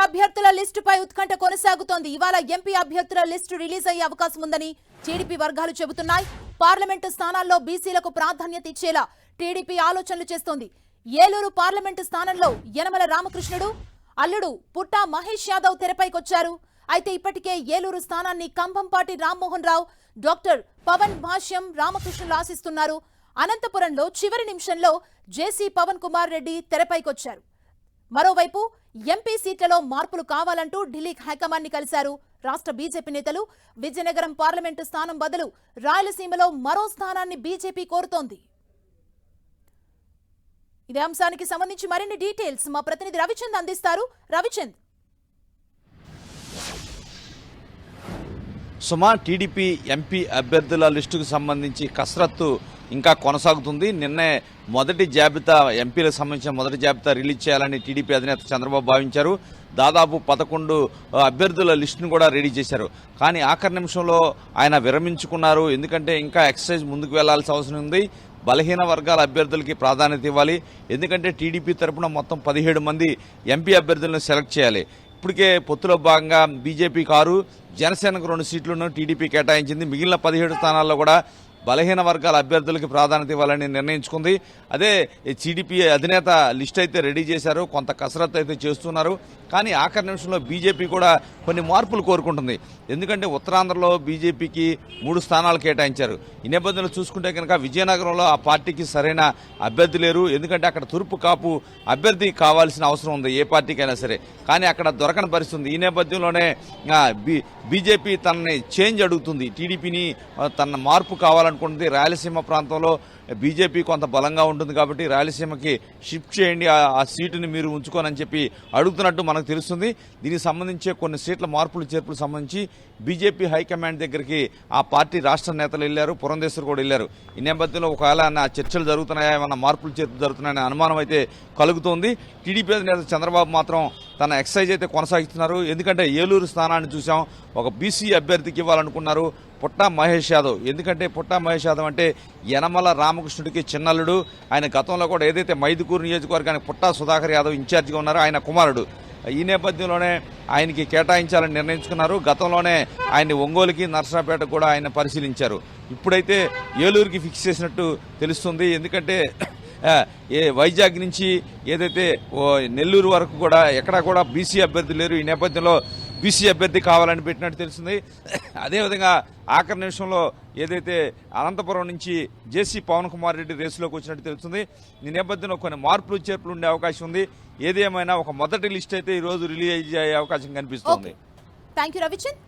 అభ్యర్థుల లిస్టుపై ఉత్కంఠ కొనసాగుతోంది. ఇవాళ ఎంపీ అభ్యర్థుల లిస్టు రిలీజ్ అయ్యే అవకాశం ఉందని టీడీపీ వర్గాలు చెబుతున్నాయి. పార్లమెంటు స్థానాల్లో బీసీలకు ప్రాధాన్యత ఇచ్చేలా టీడీపీ ఆలోచనలు చేస్తోంది. ఏలూరు పార్లమెంటు స్థానంలో యనమల రామకృష్ణుడు, అల్లుడు పుట్టా మహేష్ యాదవ్ తెరపైకొచ్చారు. అయితే ఇప్పటికే ఏలూరు స్థానాన్ని కంభంపాటి రామ్మోహన్ రావు, డాక్టర్ పవన్ భాష్యం రామకృష్ణులు ఆశిస్తున్నారు. అనంతపురంలో చివరి నిమిషంలో జేసీ పవన్ కుమార్ రెడ్డి తెరపైకొచ్చారు. మరోవైపు ఎంపీ సీట్లలో మార్పులు కావాలంటూ ఢిల్లీ హైకమాండ్ ని కలిశారు రాష్ట్ర బీజేపీ నేతలు. విజయనగరం పార్లమెంటు స్థానం బదులు రాయలసీమలో మరో స్థానాన్ని బీజేపీ కోరుతోంది. ఇదే అంశానికి సంబంధించి మరిన్ని డీటెయిల్స్ మా ప్రతినిధి రవిచంద్ అందిస్తారు. రవిచంద్, సుమా, టీడీపీ ఎంపీ అభ్యర్థుల లిస్టుకు సంబంధించి కసరత్తు ఇంకా కొనసాగుతుంది. నిన్నే మొదటి జాబితా, ఎంపీలకు సంబంధించిన మొదటి జాబితా రిలీజ్ చేయాలని టీడీపీ అధినేత చంద్రబాబు భావించారు. దాదాపు 11 అభ్యర్థుల లిస్టును కూడా రెడీ చేశారు. కానీ ఆఖరి నిమిషంలో ఆయన విరమించుకున్నారు. ఎందుకంటే ఇంకా ఎక్సర్సైజ్ ముందుకు వెళ్లాల్సిన అవసరం ఉంది. బలహీన వర్గాల అభ్యర్థులకి ప్రాధాన్యత ఇవ్వాలి. ఎందుకంటే టీడీపీ తరఫున మొత్తం 17 మంది ఎంపీ అభ్యర్థులను సెలెక్ట్ చేయాలి. ఇప్పటికే పొత్తులో భాగంగా బీజేపీకి 6, జనసేనకు 2 సీట్లను టీడీపీ కేటాయించింది. మిగిలిన 17 స్థానాల్లో కూడా బలహీన వర్గాల అభ్యర్థులకి ప్రాధాన్యత ఇవ్వాలని నిర్ణయించుకుంది. అదే టీడీపీ అధినేత లిస్ట్ అయితే రెడీ చేశారు. కొంత కసరత్తు అయితే చేస్తున్నారు. కానీ ఆఖరి నిమిషంలో బీజేపీ కూడా కొన్ని మార్పులు కోరుకుంటుంది. ఎందుకంటే ఉత్తరాంధ్రలో బీజేపీకి 3 స్థానాలు కేటాయించారు. ఈ నేపథ్యంలో చూసుకుంటే కనుక విజయనగరంలో ఆ పార్టీకి సరైన అభ్యర్థి లేరు. ఎందుకంటే అక్కడ తూర్పు కాపు అభ్యర్థి కావాల్సిన అవసరం ఉంది ఏ పార్టీకైనా సరే. కానీ అక్కడ దొరకని పరిస్థితుంది. ఈ నేపథ్యంలోనే బీజేపీ తనని చేంజ్ అడుగుతుంది. టీడీపీని తన మార్పు కావాలనుకుంటుంది. రాయలసీమ ప్రాంతంలో బీజేపీ కొంత బలంగా ఉంటుంది కాబట్టి రాయలసీమకి షిఫ్ట్ చేయండి, ఆ సీటుని మీరు ఉంచుకోనని చెప్పి అడుగుతున్నట్టు మనకు తెలుస్తుంది. దీనికి సంబంధించి కొన్ని సీట్ల మార్పులు చేర్పులు సంబంధించి బీజేపీ హైకమాండ్ దగ్గరికి ఆ పార్టీ రాష్ట్ర నేతలు వెళ్లారు, పురంధేశ్వర్ కూడా వెళ్లారు. ఈ నేపథ్యంలో ఒకవేళ చర్చలు జరుగుతున్నాయా, ఏమన్నా మార్పులు చేర్పులు జరుగుతున్నాయనే అనుమానం అయితే కలుగుతోంది. టీడీపీ నేత చంద్రబాబు మాత్రం తన ఎక్సర్సైజ్ అయితే కొనసాగిస్తున్నారు. ఎందుకంటే ఏలూరు స్థానాన్ని చూసాం, ఒక బీసీ అభ్యర్థికి ఇవ్వాలనుకున్నారు, పుట్టా మహేష్ యాదవ్. ఎందుకంటే పుట్టా మహేష్ యాదవ్ అంటే యనమల రామకృష్ణుడికి చిన్నల్లుడు. ఆయన గతంలో కూడా ఏదైతే మైదుకూరు నియోజకవర్గానికి పుట్టా సుధాకర్ యాదవ్ ఇన్ఛార్జిగా ఉన్నారో ఆయన కుమారుడు. ఈ నేపథ్యంలోనే ఆయనకి కేటాయించాలని నిర్ణయించుకున్నారు. గతంలోనే ఆయన్ని ఒంగోలుకి, నర్సరాపేటకు కూడా ఆయన పరిశీలించారు. ఇప్పుడైతే ఏలూరుకి ఫిక్స్ చేసినట్టు తెలుస్తుంది. ఎందుకంటే వైజాగ్ నుంచి ఏదైతే నెల్లూరు వరకు కూడా ఎక్కడా కూడా బీసీ అభ్యర్థి లేరు. ఈ నేపథ్యంలో బీసీ అభ్యర్థి కావాలని పెట్టినట్టు తెలుస్తుంది. అదేవిధంగా ఆఖరి నిమిషంలో ఏదైతే అనంతపురం నుంచి జేసీ పవన్ కుమార్ రెడ్డి రేసులోకి వచ్చినట్టు తెలుస్తుంది. ఈ నేపథ్యంలో కొన్ని మార్పులు చేర్పులు ఉండే అవకాశం ఉంది. ఏదేమైనా ఒక మొదటి లిస్ట్ అయితే ఈ రోజు రిలీజ్ అయ్యే అవకాశం కనిపిస్తోంది. థాంక్యూ రవిచంద్.